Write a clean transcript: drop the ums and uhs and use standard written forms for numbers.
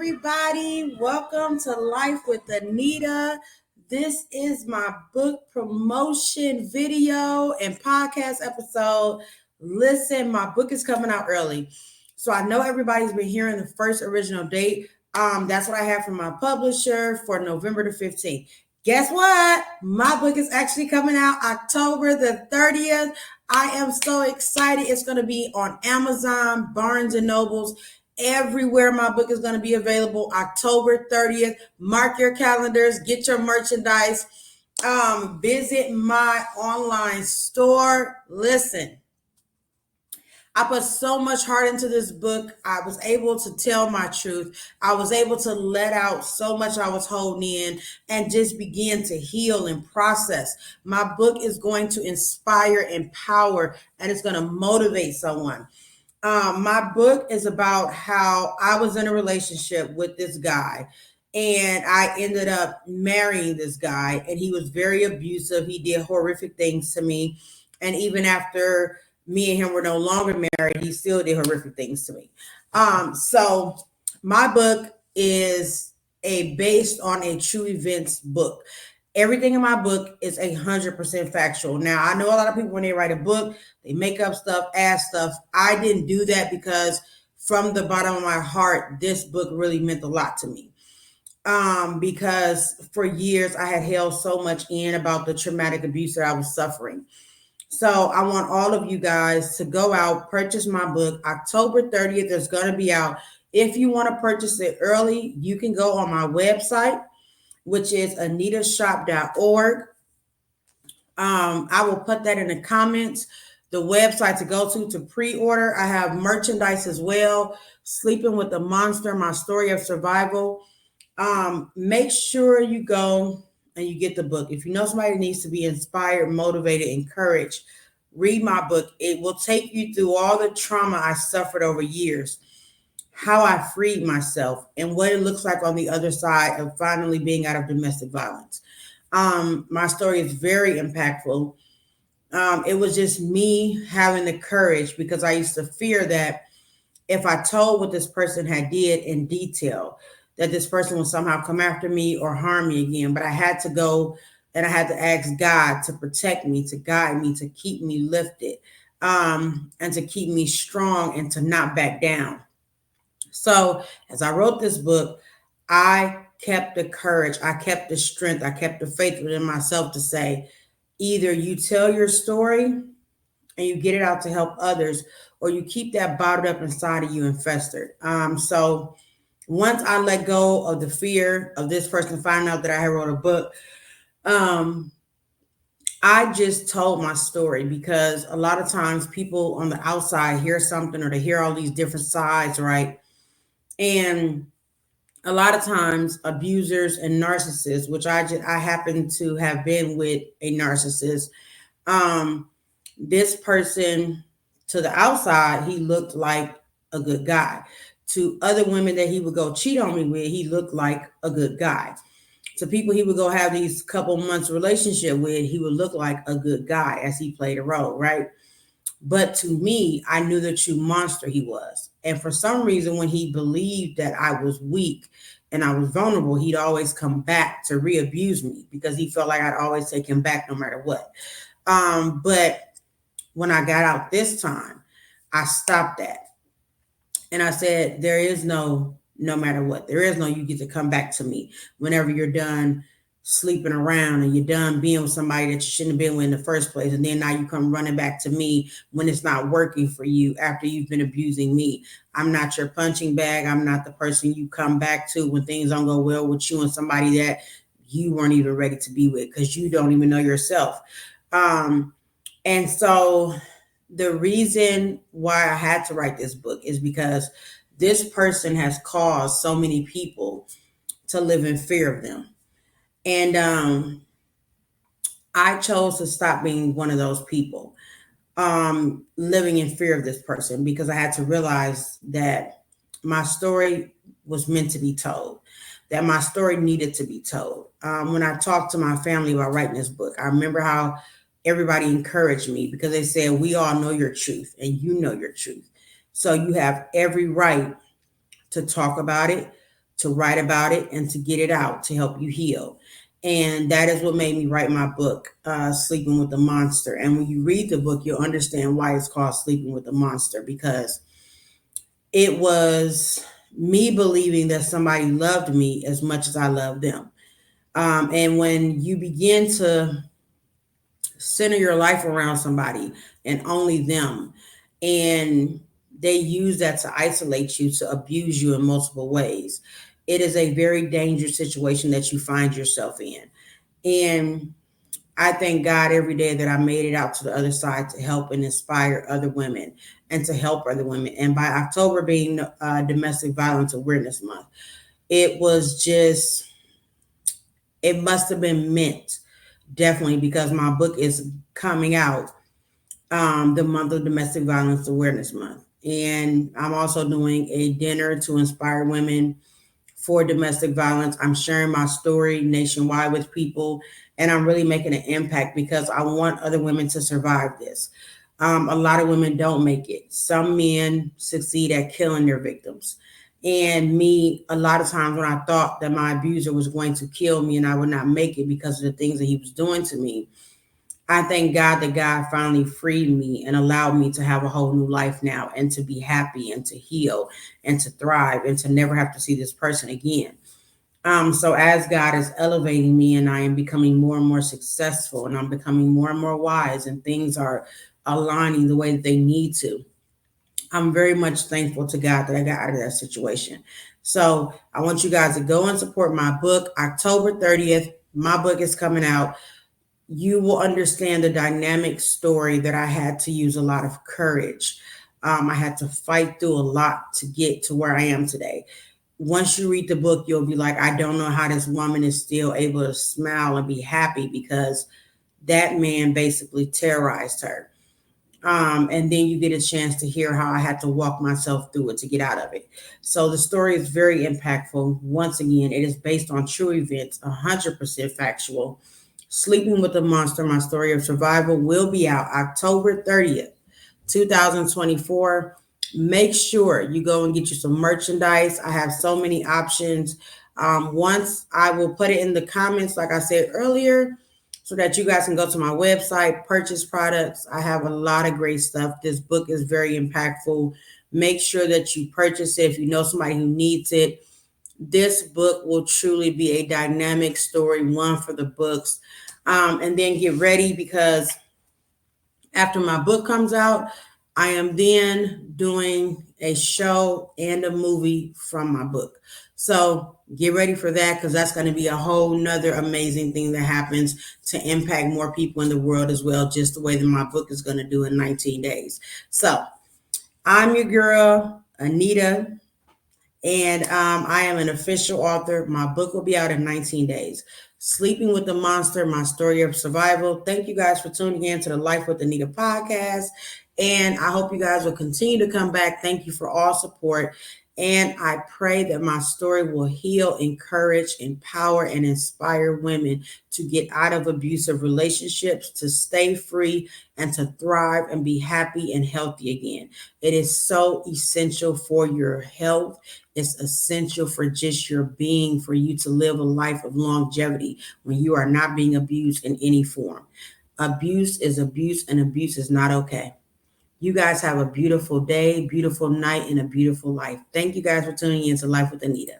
everybody. Welcome to Life with Anita. This is my book promotion video and podcast episode. Listen, my book is coming out early. So I know everybody's been hearing the first original date. That's what I have from my publisher for November the 15th. Guess what? My book is actually coming out October the 30th. I am so excited. It's going to be on Amazon, Barnes and Nobles, everywhere. My book is going to be available October 30th. Mark your calendars, get your merchandise, visit my online store. Listen, I put so much heart into this book. I was able to tell my truth. I was able to let out so much I was holding in and just begin to heal and process. My book is going to inspire, empower, and it's going to motivate someone. My book is about how I was in a relationship with this guy and I ended up marrying this guy, and he was very abusive. He did horrific things to me. And even after me and him were no longer married, he still did horrific things to me. So my book is based on a true events book. Everything in my book is 100% factual. Now, I know a lot of people, when they write a book, they make up stuff, add stuff. I didn't do that because from the bottom of my heart, this book really meant a lot to me. Because for years I had held so much in about the traumatic abuse that I was suffering. So I want all of you guys to go out, purchase my book. October 30th is going to be out. If you want to purchase it early, you can go on my website, which is anitashop.org. I will put that in the comments. The website to go to pre-order. I have merchandise as well. Sleeping with the Monster, my story of survival. Make sure you go and you get the book. If you know somebody that needs to be inspired, motivated, encouraged, read my book. It will take you through all the trauma I suffered over years, how I freed myself, and what it looks like on the other side of finally being out of domestic violence. My story is very impactful. It was just me having the courage, because I used to fear that if I told what this person had did in detail, that this person would somehow come after me or harm me again. But I had to go and I had to ask God to protect me, to guide me, to keep me lifted, and to keep me strong and to not back down. So as I wrote this book, I kept the courage, I kept the strength, I kept the faith within myself to say, either you tell your story and you get it out to help others, or you keep that bottled up inside of you and festered. So once I let go of the fear of this person finding out that I had wrote a book, I just told my story, because a lot of times people on the outside hear something or they hear all these different sides, right? And a lot of times abusers and narcissists, which I happen to have been with a narcissist. This person, to the outside, he looked like a good guy. To other women that he would go cheat on me with, he looked like a good guy. To people he would go have these couple months relationship with, he would look like a good guy as he played a role, right? But to me, I knew the true monster he was. And for some reason, when he believed that I was weak and I was vulnerable, he'd always come back to re-abuse me, because he felt like I'd always take him back no matter what. But when I got out this time, I stopped that. And I said, there is no matter what. There is no you get to come back to me whenever you're done sleeping around and you're done being with somebody that you shouldn't have been with in the first place. And then now you come running back to me when it's not working for you after you've been abusing me. I'm not your punching bag. I'm not the person you come back to when things don't go well with you and somebody that you weren't even ready to be with, because you don't even know yourself. And so the reason why I had to write this book is because this person has caused so many people to live in fear of them. And I chose to stop being one of those people, living in fear of this person, because I had to realize that my story was meant to be told, that my story needed to be told. When I talked to my family about writing this book, I remember how everybody encouraged me, because they said, we all know your truth and you know your truth. So you have every right to talk about it, to write about it and to get it out to help you heal. And that is what made me write my book, Sleeping with the Monster. And when you read the book, you'll understand why it's called Sleeping with the Monster, because it was me believing that somebody loved me as much as I loved them. And when you begin to center your life around somebody and only them, and they use that to isolate you, to abuse you in multiple ways, it is a very dangerous situation that you find yourself in. And I thank God every day that I made it out to the other side to help and inspire other women and to help other women. And by October being Domestic Violence Awareness Month, it was just, it must have been meant, definitely, because my book is coming out the month of Domestic Violence Awareness Month. And I'm also doing a dinner to inspire women for domestic violence. I'm sharing my story nationwide with people, and I'm really making an impact because I want other women to survive this. A lot of women don't make it. Some men succeed at killing their victims. And me, a lot of times when I thought that my abuser was going to kill me and I would not make it because of the things that he was doing to me, I thank God that God finally freed me and allowed me to have a whole new life now and to be happy and to heal and to thrive and to never have to see this person again. So as God is elevating me and I am becoming more and more successful and I'm becoming more and more wise and things are aligning the way that they need to, I'm very much thankful to God that I got out of that situation. So I want you guys to go and support my book, October 30th. My book is coming out. You will understand the dynamic story that I had to use a lot of courage. I had to fight through a lot to get to where I am today. Once you read the book, you'll be like, I don't know how this woman is still able to smile and be happy because that man basically terrorized her. And then you get a chance to hear how I had to walk myself through it to get out of it. So the story is very impactful. Once again, it is based on true events, 100% factual. Sleeping with the Monster, My Story of Survival, will be out October 30th, 2024. Make sure you go and get you some merchandise. I have so many options. Once I will put it in the comments, like I said earlier, so that you guys can go to my website, purchase products. I have a lot of great stuff. This book is very impactful. Make sure that you purchase it if you know somebody who needs it. This book will truly be a dynamic story, one for the books. And then get ready because after my book comes out, I am then doing a show and a movie from my book. So get ready for that because that's going to be a whole nother amazing thing that happens to impact more people in the world as well, just the way that my book is going to do in 19 days. So I'm your girl, Anita, and I am an official author. My book will be out in 19 days. Sleeping with the Monster, My Story of Survival. Thank you guys for tuning in to the Life with Anita podcast. And I hope you guys will continue to come back. Thank you for all support. And I pray that my story will heal, encourage, empower, and inspire women to get out of abusive relationships, to stay free, and to thrive and be happy and healthy again. It is so essential for your health. It's essential for just your being, for you to live a life of longevity when you are not being abused in any form. Abuse is abuse, and abuse is not okay. You guys have a beautiful day, beautiful night, and a beautiful life. Thank you guys for tuning in to Life with Anita.